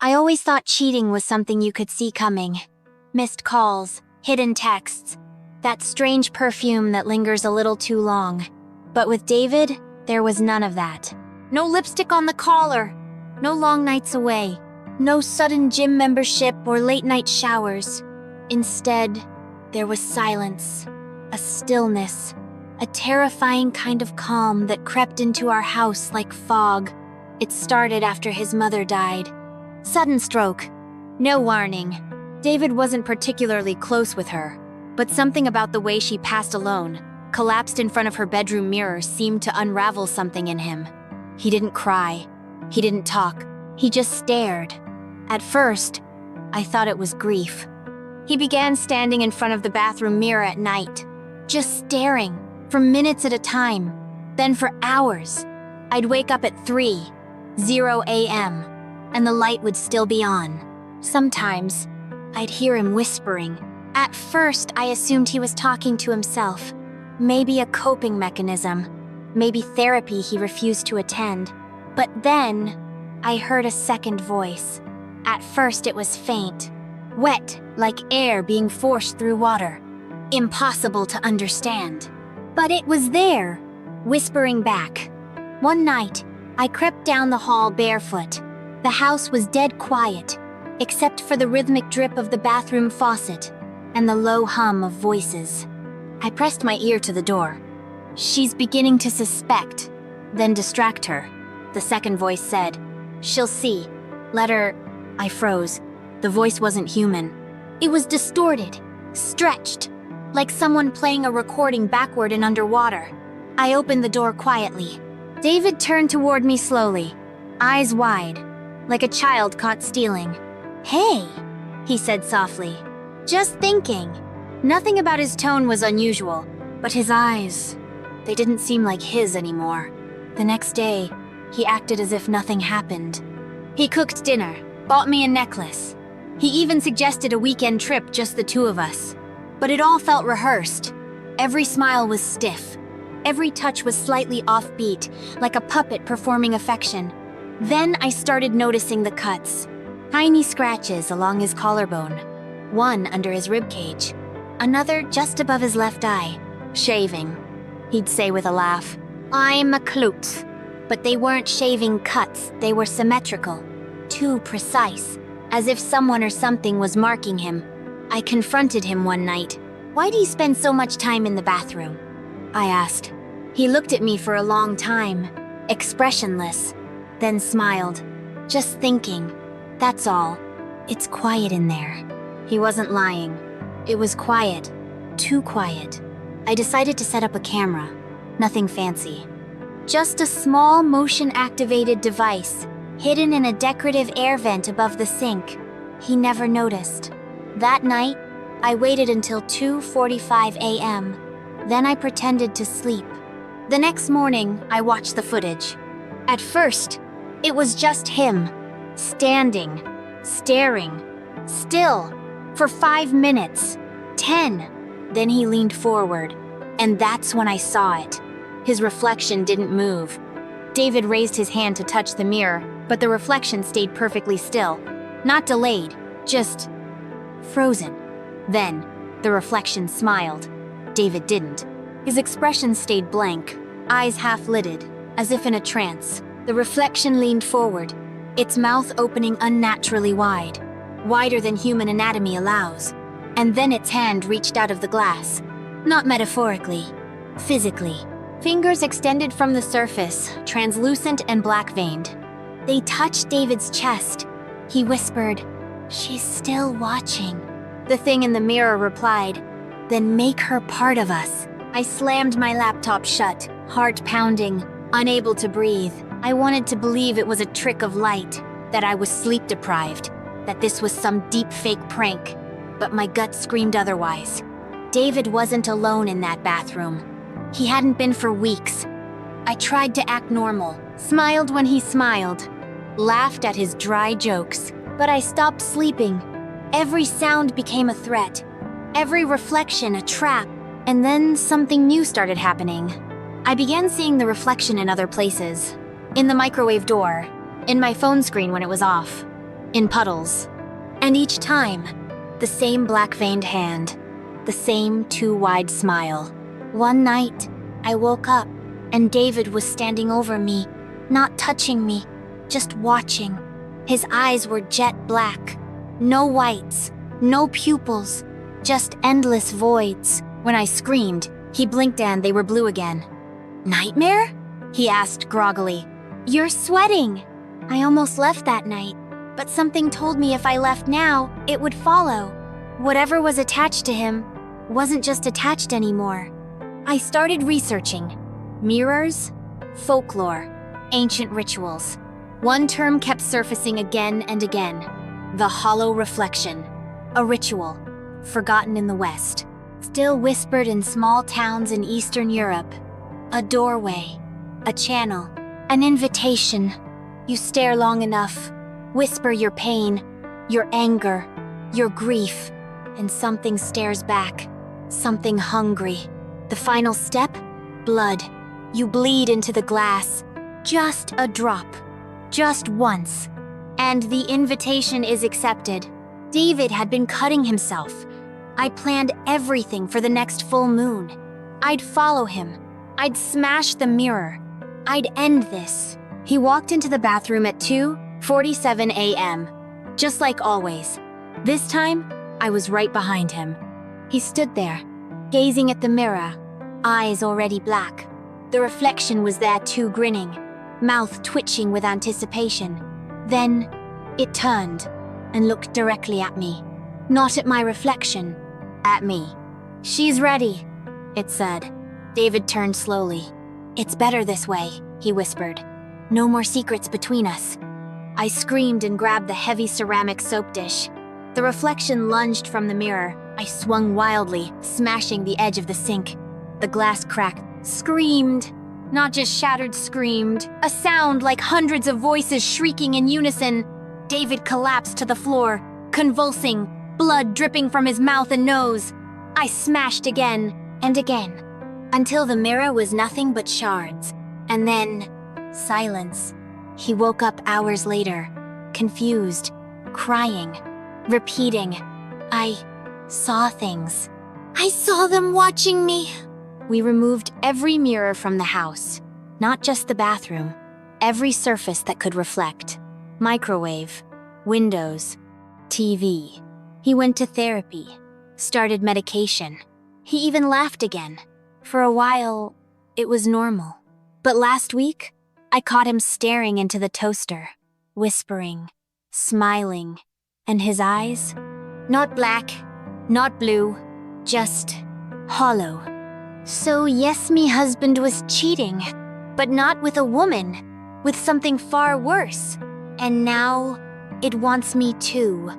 I always thought cheating was something you could see coming. Missed calls, hidden texts, that strange perfume that lingers a little too long. But with David, there was none of that. No lipstick on the collar, no long nights away, no sudden gym membership or late-night showers. Instead, there was silence, a stillness, a terrifying kind of calm that crept into our house like fog. It started after his mother died. Sudden stroke. No warning. David wasn't particularly close with her, but something about the way she passed alone, collapsed in front of her bedroom mirror, seemed to unravel something in him. He didn't cry. He didn't talk. He just stared. At first, I thought it was grief. He began standing in front of the bathroom mirror at night, just staring, for minutes at a time, then for hours. I'd wake up at 3:00 a.m., and the light would still be on. Sometimes, I'd hear him whispering. At first, I assumed he was talking to himself. Maybe a coping mechanism. Maybe therapy he refused to attend. But then, I heard a second voice. At first, it was faint. Wet, like air being forced through water. Impossible to understand. But it was there, whispering back. One night, I crept down the hall barefoot. The house was dead quiet, except for the rhythmic drip of the bathroom faucet and the low hum of voices. I pressed my ear to the door. "She's beginning to suspect, then distract her," the second voice said. "She'll see. Let her..." I froze. The voice wasn't human. It was distorted, stretched, like someone playing a recording backward and underwater. I opened the door quietly. David turned toward me slowly, eyes wide, like a child caught stealing. "Hey," he said softly. "Just thinking." Nothing about his tone was unusual, but his eyes, they didn't seem like his anymore. The next day, he acted as if nothing happened. He cooked dinner, bought me a necklace. He even suggested a weekend trip, just the two of us. But it all felt rehearsed. Every smile was stiff. Every touch was slightly offbeat, like a puppet performing affection. Then I started noticing the cuts. Tiny scratches along his collarbone. One under his ribcage. Another just above his left eye. Shaving, he'd say with a laugh. "I'm a klutz." But they weren't shaving cuts, they were symmetrical. Too precise, as if someone or something was marking him. I confronted him one night. "Why do you spend so much time in the bathroom?" I asked. He looked at me for a long time, expressionless, then smiled. "Just thinking. That's all. It's quiet in there." He wasn't lying. It was quiet. Too quiet. I decided to set up a camera. Nothing fancy. Just a small motion-activated device, hidden in a decorative air vent above the sink. He never noticed. That night, I waited until 2:45 a.m. Then I pretended to sleep. The next morning, I watched the footage. At first, it was just him, standing, staring, still, for 5 minutes, 10. Then he leaned forward, and that's when I saw it. His reflection didn't move. David raised his hand to touch the mirror, but the reflection stayed perfectly still. Not delayed, just frozen. Then, the reflection smiled. David didn't. His expression stayed blank, eyes half-lidded, as if in a trance. The reflection leaned forward, its mouth opening unnaturally wide, wider than human anatomy allows. And then its hand reached out of the glass. Not metaphorically, physically. Fingers extended from the surface, translucent and black-veined. They touched David's chest. He whispered, "She's still watching." The thing in the mirror replied, "Then make her part of us." I slammed my laptop shut, heart pounding, unable to breathe. I wanted to believe it was a trick of light, that I was sleep-deprived, that this was some deep fake prank. But my gut screamed otherwise. David wasn't alone in that bathroom. He hadn't been for weeks. I tried to act normal, smiled when he smiled, laughed at his dry jokes, but I stopped sleeping. Every sound became a threat, every reflection a trap, and then something new started happening. I began seeing the reflection in other places. In the microwave door, in my phone screen when it was off. in puddles. And each time, the same black-veined hand, the same too-wide smile. One night, I woke up, and David was standing over me, not touching me, just watching. His eyes were jet black. No whites, no pupils, just endless voids. When I screamed, he blinked and they were blue again. Nightmare? He asked groggily. You're sweating. I almost left that night, but something told me if I left now, it would follow. Whatever was attached to him wasn't just attached anymore. I started researching. Mirrors, folklore, ancient rituals. One term kept surfacing again and again. The hollow reflection. A ritual, forgotten in the West, still whispered in small towns in Eastern Europe. A doorway, a channel, an invitation. You stare long enough, whisper your pain, your anger, your grief, and something stares back, something hungry. The final step? Blood. You bleed into the glass. Just a drop. Just once. And the invitation is accepted. David had been cutting himself. I planned everything for the next full moon. I'd follow him. I'd smash the mirror. I'd end this. He walked into the bathroom at 2:47 a.m. Just like always. This time, I was right behind him. He stood there, gazing at the mirror, eyes already black. The reflection was there too, grinning, mouth twitching with anticipation. Then, it turned and looked directly at me. Not at my reflection, at me. She's ready, it said. David turned slowly. It's better this way, he whispered. No more secrets between us. I screamed and grabbed the heavy ceramic soap dish. The reflection lunged from the mirror. I swung wildly, smashing the edge of the sink. The glass cracked. Screamed. Not just shattered, screamed. A sound like hundreds of voices shrieking in unison. David collapsed to the floor, convulsing, blood dripping from his mouth and nose. I smashed again and again, until the mirror was nothing but shards. And then, silence. He woke up hours later, confused, crying, repeating, I saw things. I saw them watching me. We removed every mirror from the house, not just the bathroom, every surface that could reflect. Microwave, windows, TV. He went to therapy, started medication. He even laughed again. For a while, it was normal. But last week, I caught him staring into the toaster, whispering, smiling, and his eyes, not black, not blue, just hollow. So yes, me husband was cheating, but not with a woman, with something far worse. And now, it wants me too.